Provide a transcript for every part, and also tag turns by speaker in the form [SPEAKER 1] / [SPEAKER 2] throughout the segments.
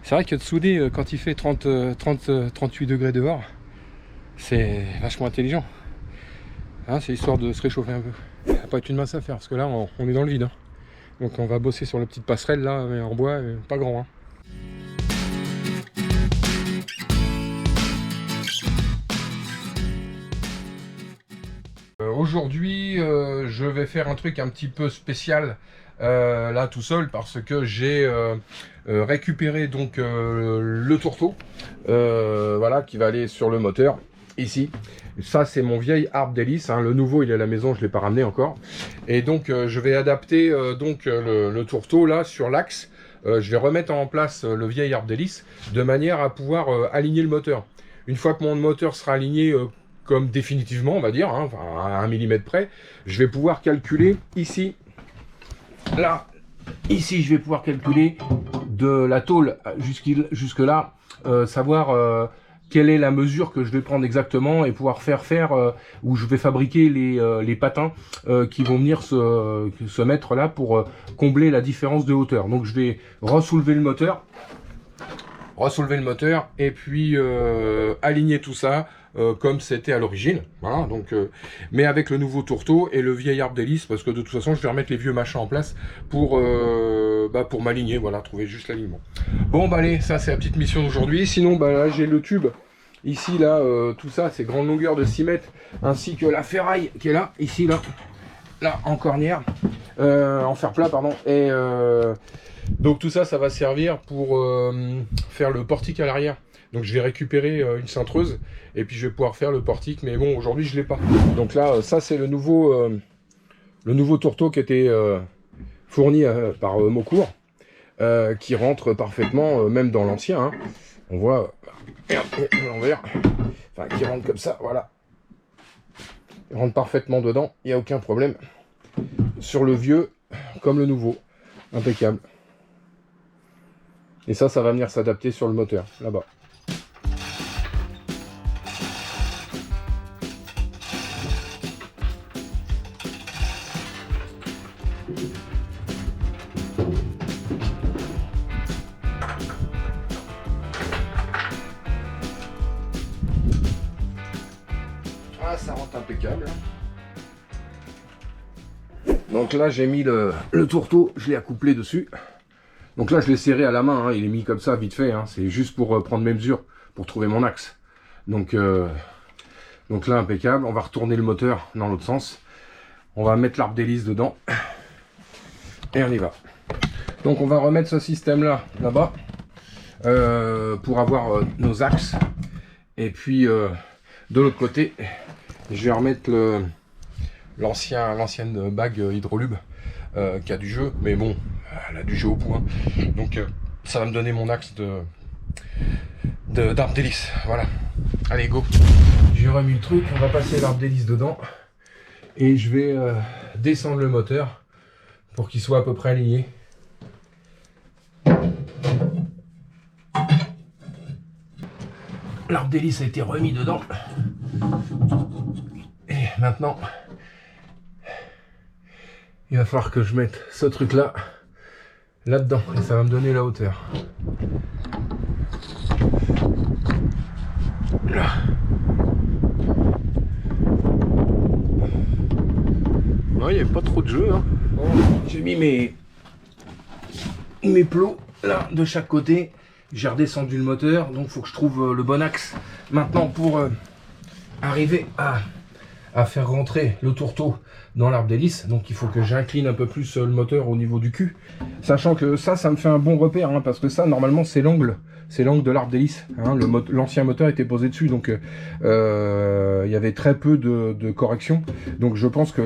[SPEAKER 1] C'est vrai que de souder quand il fait 38 degrés dehors, c'est vachement intelligent. Hein, c'est histoire de se réchauffer un peu. Ça va pas être une masse à faire parce que là on est dans le vide. Hein. Donc on va bosser sur la petite passerelle là, mais en bois, pas grand. Hein. Aujourd'hui, je vais faire un truc un petit peu spécial là tout seul parce que j'ai récupéré donc le tourteau, voilà, qui va aller sur le moteur ici. Ça c'est mon vieil arbre d'hélice, hein. Le nouveau il est à la maison, je l'ai pas ramené encore. Et donc je vais adapter le tourteau là sur l'axe. Je vais remettre en place le vieil arbre d'hélice de manière à pouvoir aligner le moteur. Une fois que mon moteur sera aligné comme définitivement, on va dire, hein, enfin, à 1 mm près, je vais pouvoir calculer ici, là, ici, je vais pouvoir calculer de la tôle jusque là, savoir quelle est la mesure que je vais prendre exactement et pouvoir faire où je vais fabriquer les patins qui vont venir se mettre là pour combler la différence de hauteur. Donc je vais ressoulever le moteur et puis aligner tout ça comme c'était à l'origine, voilà, donc, mais avec le nouveau tourteau et le vieil arbre d'hélice, parce que de toute façon je vais remettre les vieux machins en place pour m'aligner, voilà, trouver juste l'alignement. Bon bah allez, ça c'est la petite mission d'aujourd'hui. Sinon bah là j'ai le tube ici là, tout ça c'est grande longueur de 6 mètres, ainsi que la ferraille qui est là, ici là en cornière, en fer plat pardon, et donc tout ça va servir pour faire le portique à l'arrière. Donc je vais récupérer une cintreuse et puis je vais pouvoir faire le portique, mais bon aujourd'hui je l'ai pas. Donc là ça c'est le nouveau tourteau qui était fourni par Mocourt, qui rentre parfaitement même dans l'ancien. Hein. On voit l'envers, enfin qui rentre comme ça, voilà. Il rentre parfaitement dedans, il n'y a aucun problème. Sur le vieux comme le nouveau, impeccable. Et ça va venir s'adapter sur le moteur, là-bas. Ah, ça rentre impeccable. Donc là, j'ai mis le tourteau, je l'ai accouplé dessus. Donc là, je l'ai serré à la main, hein. Il est mis comme ça, vite fait. Hein. C'est juste pour prendre mes mesures, pour trouver mon axe. Donc là, impeccable. On va retourner le moteur dans l'autre sens. On va mettre l'arbre d'hélice dedans. Et on y va. Donc on va remettre ce système-là, là-bas, pour avoir nos axes. Et puis, de l'autre côté, je vais remettre l'ancienne bague hydrolube qui a du jeu. Mais bon, elle a du jeu au point. Donc ça va me donner mon axe d'arbre d'hélice. Voilà. Allez, go. J'ai remis le truc, on va passer l'arbre d'hélice dedans. Et je vais descendre le moteur pour qu'il soit à peu près aligné. L'arbre d'hélice a été remis dedans. Et maintenant, il va falloir que je mette ce truc là-dedans, et ça va me donner la hauteur. Là. Il n'y avait pas trop de jeu. Hein. Bon, j'ai mis mes plots là de chaque côté. J'ai redescendu le moteur, donc il faut que je trouve le bon axe maintenant pour arriver à faire rentrer le tourteau dans l'arbre d'hélice. Donc il faut que j'incline un peu plus le moteur au niveau du cul, sachant que ça me fait un bon repère, hein, parce que ça normalement c'est l'angle de l'arbre d'hélice, hein. L'ancien moteur était posé dessus, donc il y avait très peu de correction. Donc je pense que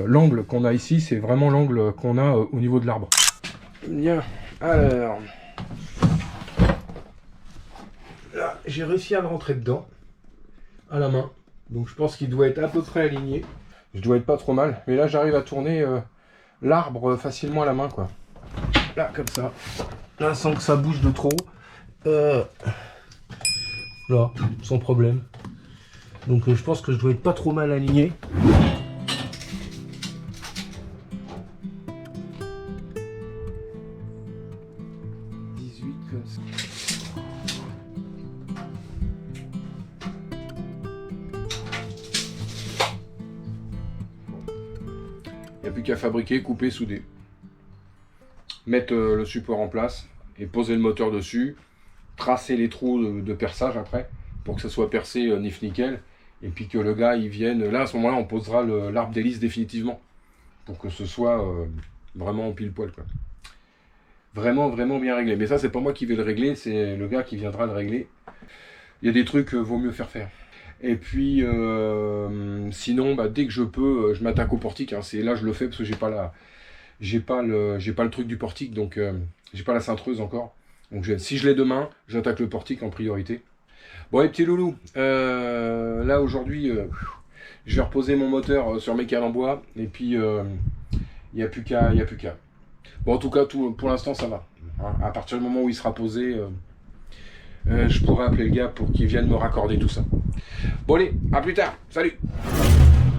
[SPEAKER 1] l'angle qu'on a ici, c'est vraiment l'angle qu'on a au niveau de l'arbre. Bien, alors là j'ai réussi à le rentrer dedans à la main, donc je pense qu'il doit être à peu près aligné. Je dois être pas trop mal, mais là j'arrive à tourner l'arbre facilement à la main, quoi. Là comme ça, là sans que ça bouge de trop, là sans problème. Donc je pense que je dois être pas trop mal aligné. Comme ça. Il n'y a plus qu'à fabriquer, couper, souder. Mettre le support en place et poser le moteur dessus. Tracer les trous de perçage après pour que ça soit percé nif nickel. Et puis que le gars il vienne. Là à ce moment-là on posera l'arbre d'hélice définitivement. Pour que ce soit vraiment pile poil quoi. Vraiment bien réglé. Mais ça c'est pas moi qui vais le régler, c'est le gars qui viendra le régler. Il y a des trucs vaut mieux faire faire. Et puis sinon bah, dès que je peux je m'attaque au portique. Hein. Là je le fais parce que j'ai pas le truc du portique, donc j'ai pas la cintreuse encore. Donc si je l'ai demain, j'attaque le portique en priorité. Bon les petits loulous, là aujourd'hui je vais reposer mon moteur sur mes cales en bois et puis il n'y a plus qu'à. Bon en tout cas pour l'instant ça va. Hein, à partir du moment où il sera posé, je pourrai appeler le gars pour qu'il vienne me raccorder tout ça. Bon allez, à plus tard, salut.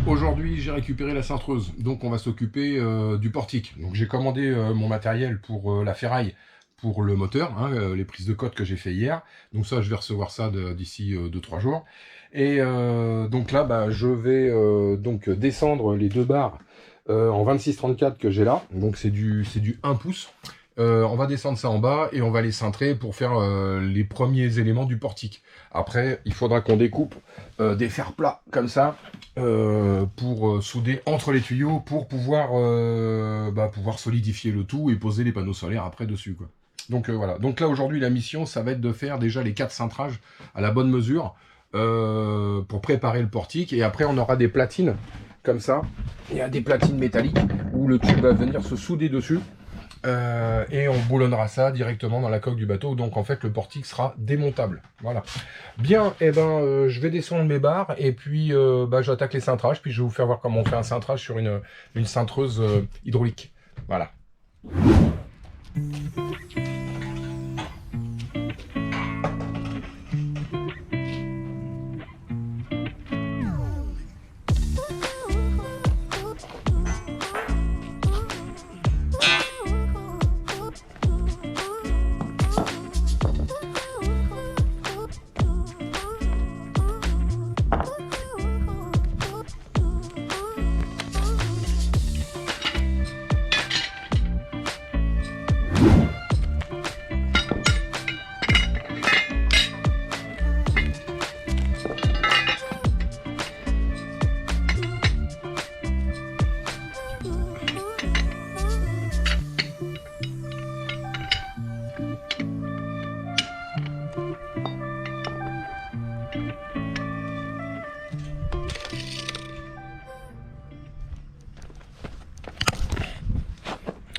[SPEAKER 1] Aujourd'hui j'ai récupéré la cintreuse, donc on va s'occuper du portique. Donc j'ai commandé mon matériel pour la ferraille, pour le moteur, hein, les prises de cote que j'ai fait hier. Donc ça je vais recevoir ça d'ici 2-3 jours. Et donc là bah, je vais donc descendre les deux barres en 26-34 que j'ai là. Donc c'est du 1 pouce. On va descendre ça en bas et on va les cintrer pour faire les premiers éléments du portique. Après, il faudra qu'on découpe des fers plats comme ça pour souder entre les tuyaux pour pouvoir solidifier le tout et poser les panneaux solaires après dessus, quoi. Donc voilà. Donc là aujourd'hui la mission ça va être de faire déjà les 4 cintrages à la bonne mesure pour préparer le portique et après on aura des platines comme ça. Il y a des platines métalliques où le tube va venir se souder dessus. Et on boulonnera ça directement dans la coque du bateau, donc en fait le portique sera démontable. Voilà. Bien, et je vais descendre mes barres et puis j'attaque les cintrages, puis je vais vous faire voir comment on fait un cintrage sur une cintreuse hydraulique. Voilà.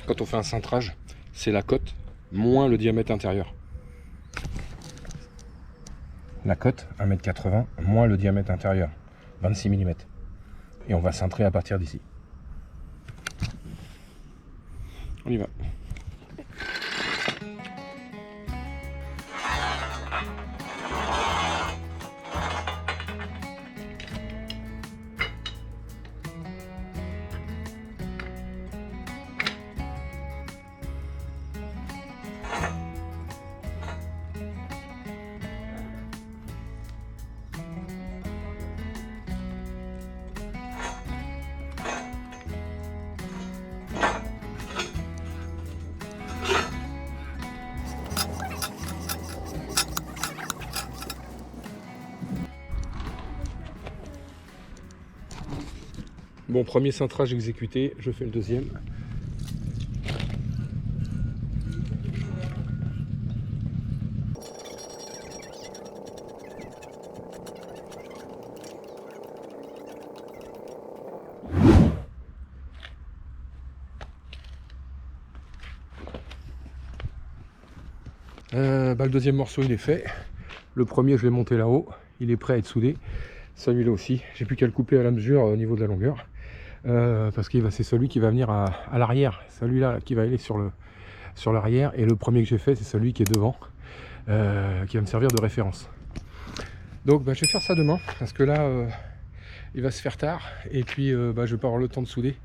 [SPEAKER 1] Quand on fait un cintrage, c'est la cote moins le diamètre intérieur. La cote, 1,80 m, moins le diamètre intérieur, 26 mm. Et on va cintrer à partir d'ici. On y va. Bon, premier cintrage exécuté, je fais le deuxième. Le deuxième morceau il est fait. Le premier je l'ai monté là-haut, il est prêt à être soudé. Celui-là aussi, j'ai plus qu'à le couper à la mesure au niveau de la longueur. Parce que c'est celui qui va venir à l'arrière, celui-là qui va aller sur l'arrière, et le premier que j'ai fait c'est celui qui est devant, qui va me servir de référence. Donc je vais faire ça demain, parce que là il va se faire tard, et puis je vais pas avoir le temps de souder,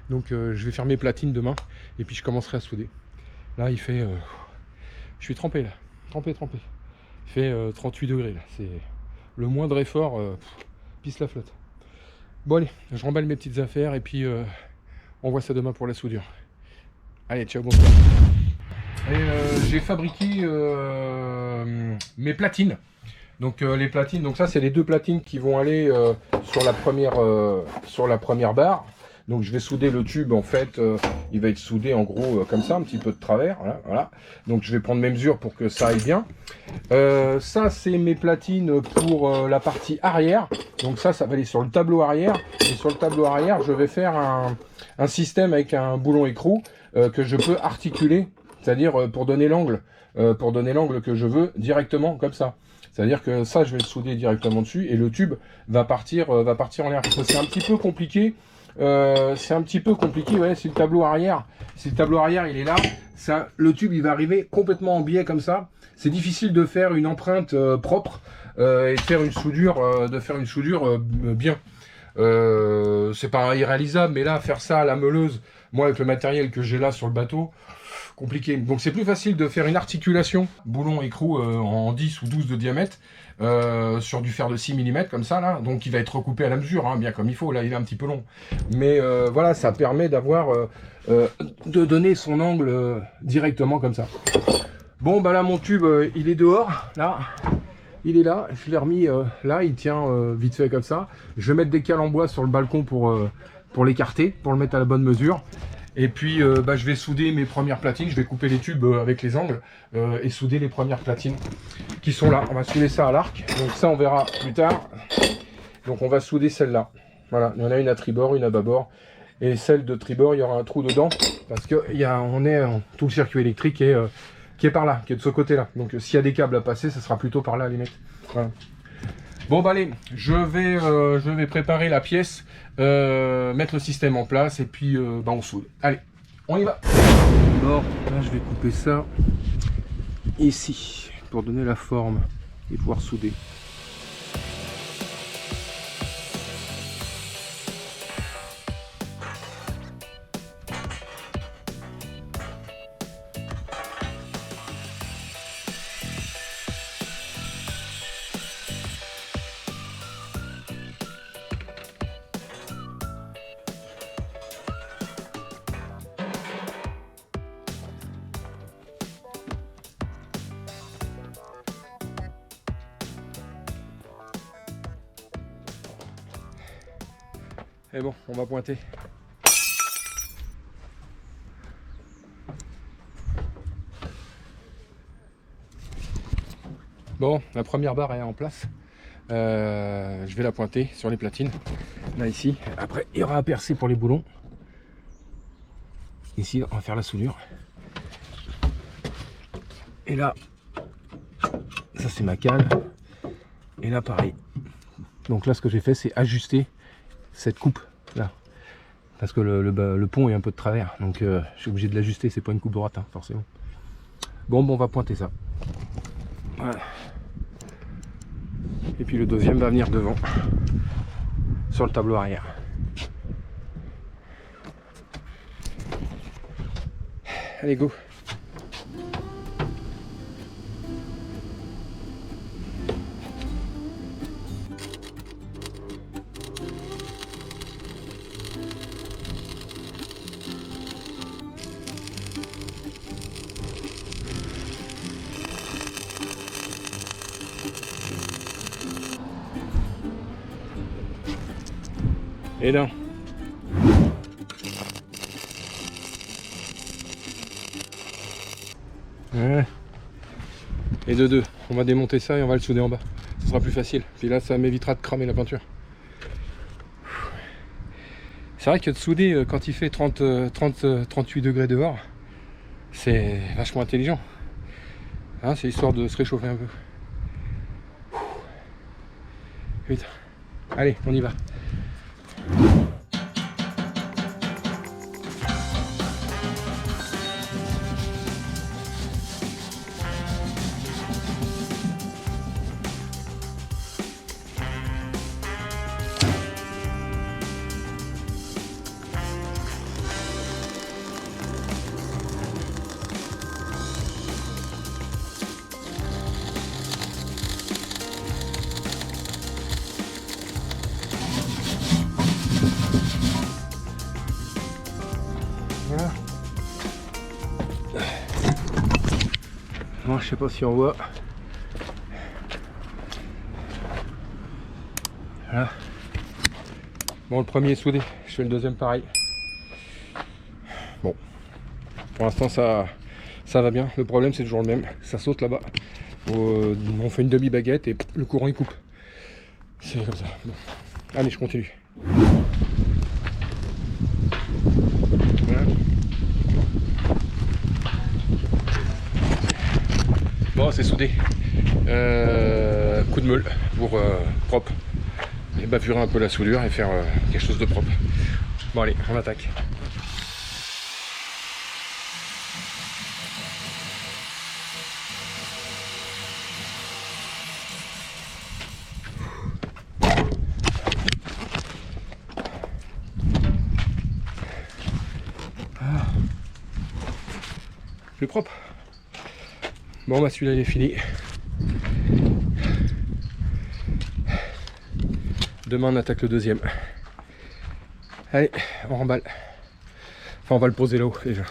[SPEAKER 1] donc je vais faire mes platines demain, et puis je commencerai à souder. Là il fait... je suis trempé là, trempé. Il fait 38 degrés là. C'est le moindre effort, pisse la flotte. Bon allez, je remballe mes petites affaires et puis on voit ça demain pour la soudure. Allez, ciao, bonsoir. Et j'ai fabriqué mes platines. Donc les platines, donc ça c'est les deux platines qui vont aller sur la première barre. Donc je vais souder le tube en fait, il va être soudé en gros comme ça, un petit peu de travers, voilà. Donc je vais prendre mes mesures pour que ça aille bien. Ça c'est mes platines pour la partie arrière. Donc ça va aller sur le tableau arrière. Et sur le tableau arrière, je vais faire un système avec un boulon écrou que je peux articuler, c'est-à-dire pour donner l'angle que je veux directement comme ça. C'est-à-dire que ça, je vais le souder directement dessus et le tube va partir en l'air. C'est un petit peu compliqué. Ouais, si le tableau arrière, il est là, ça, le tube il va arriver complètement en biais comme ça. C'est difficile de faire une empreinte propre et de faire une soudure, bien. C'est pas irréalisable, mais là faire ça à la meuleuse, moi avec le matériel que j'ai là sur le bateau, compliqué. Donc c'est plus facile de faire une articulation boulon écrou en 10 ou 12 de diamètre sur du fer de 6 mm comme ça là, donc il va être recoupé à la mesure, hein, bien comme il faut. Là il est un petit peu long, mais voilà, ça permet d'avoir de donner son angle directement comme ça. Bon bah là mon tube il est dehors, là il est là, je l'ai remis là, il tient vite fait comme ça. Je vais mettre des cales en bois sur le balcon pour l'écarter, pour le mettre à la bonne mesure. Et puis je vais souder mes premières platines, je vais couper les tubes avec les angles et souder les premières platines qui sont là. On va souder ça à l'arc, donc ça on verra plus tard. Donc on va souder celle-là. Voilà, il y en a une à tribord, une à bâbord. Et celle de tribord, il y aura un trou dedans parce que tout le circuit électrique qui est par là, qui est de ce côté-là. Donc s'il y a des câbles à passer, ça sera plutôt par là à la limite. Voilà. Bon bah allez, je vais préparer la pièce, mettre le système en place et puis on soude. Allez, on y va. Bon, là je vais couper ça ici pour donner la forme et pouvoir souder. Et bon, on va pointer. Bon, la première barre est en place. Je vais la pointer sur les platines. Là, ici. Après, il y aura à percer pour les boulons. Ici, on va faire la soudure. Et là, ça c'est ma cale. Et là, pareil. Donc là, ce que j'ai fait, c'est ajuster cette coupe là, parce que le pont est un peu de travers, donc je suis obligé de l'ajuster. C'est pas une coupe droite, hein, forcément. Bon, on va pointer ça. Voilà. Et puis le deuxième va venir devant sur le tableau arrière. Allez, go. Et là. Ouais. Et de deux. On va démonter ça et on va le souder en bas. Ce sera plus facile. Puis là, ça m'évitera de cramer la peinture. C'est vrai que de souder quand il fait 38 degrés dehors, c'est vachement intelligent. Hein, c'est histoire de se réchauffer un peu. Putain. Allez, on y va. sais pas si on voit. Voilà. Bon, le premier est soudé, je fais le deuxième pareil. Bon, pour l'instant ça va bien. Le problème c'est toujours le même, ça saute là-bas. On fait une demi-baguette et le courant il coupe. C'est comme ça. Bon. Allez, je continue. Voilà. Bon, c'est soudé. Coup de meule pour propre. Et bavurer un peu la soudure et faire quelque chose de propre. Bon allez, on attaque. Ah. Plus propre. Bon bah celui-là il est fini. Demain on attaque le deuxième. Allez, on remballe. Enfin on va le poser là-haut déjà.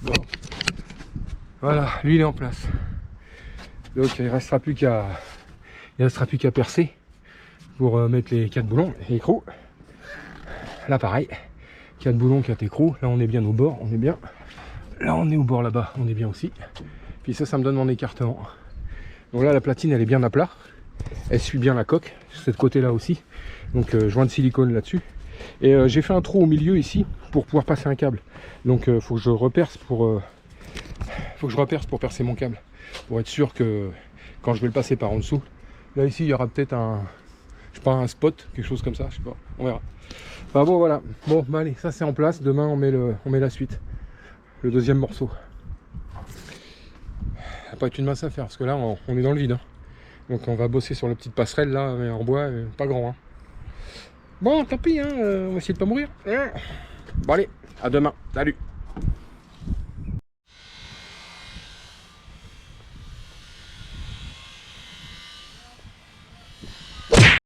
[SPEAKER 1] Bon. Voilà, lui il est en place. Donc il ne restera plus qu'à percer pour mettre les 4 boulons, les écrous. Là pareil, 4 boulons, 4 écrous. Là on est bien au bord, on est bien. Là on est au bord là-bas, on est bien aussi. Puis ça me donne mon écartement. Donc là la platine elle est bien à plat. Elle suit bien la coque, cette côté là aussi. Donc joint de silicone là-dessus. Et j'ai fait un trou au milieu ici pour pouvoir passer un câble. Donc faut que je reperce pour percer mon câble. Pour être sûr que quand je vais le passer par en dessous. Là ici il y aura peut-être un, je sais pas, un spot, quelque chose comme ça, je sais pas, on verra. Enfin bon voilà, bon bah allez, ça c'est en place, demain on met la suite. Le deuxième morceau. Ça va pas être une masse à faire parce que là on est dans le vide. Hein. Donc on va bosser sur la petite passerelle là, mais en bois, pas grand. Hein. Bon, tant pis, hein, on va essayer de pas mourir. Bon allez, à demain, salut.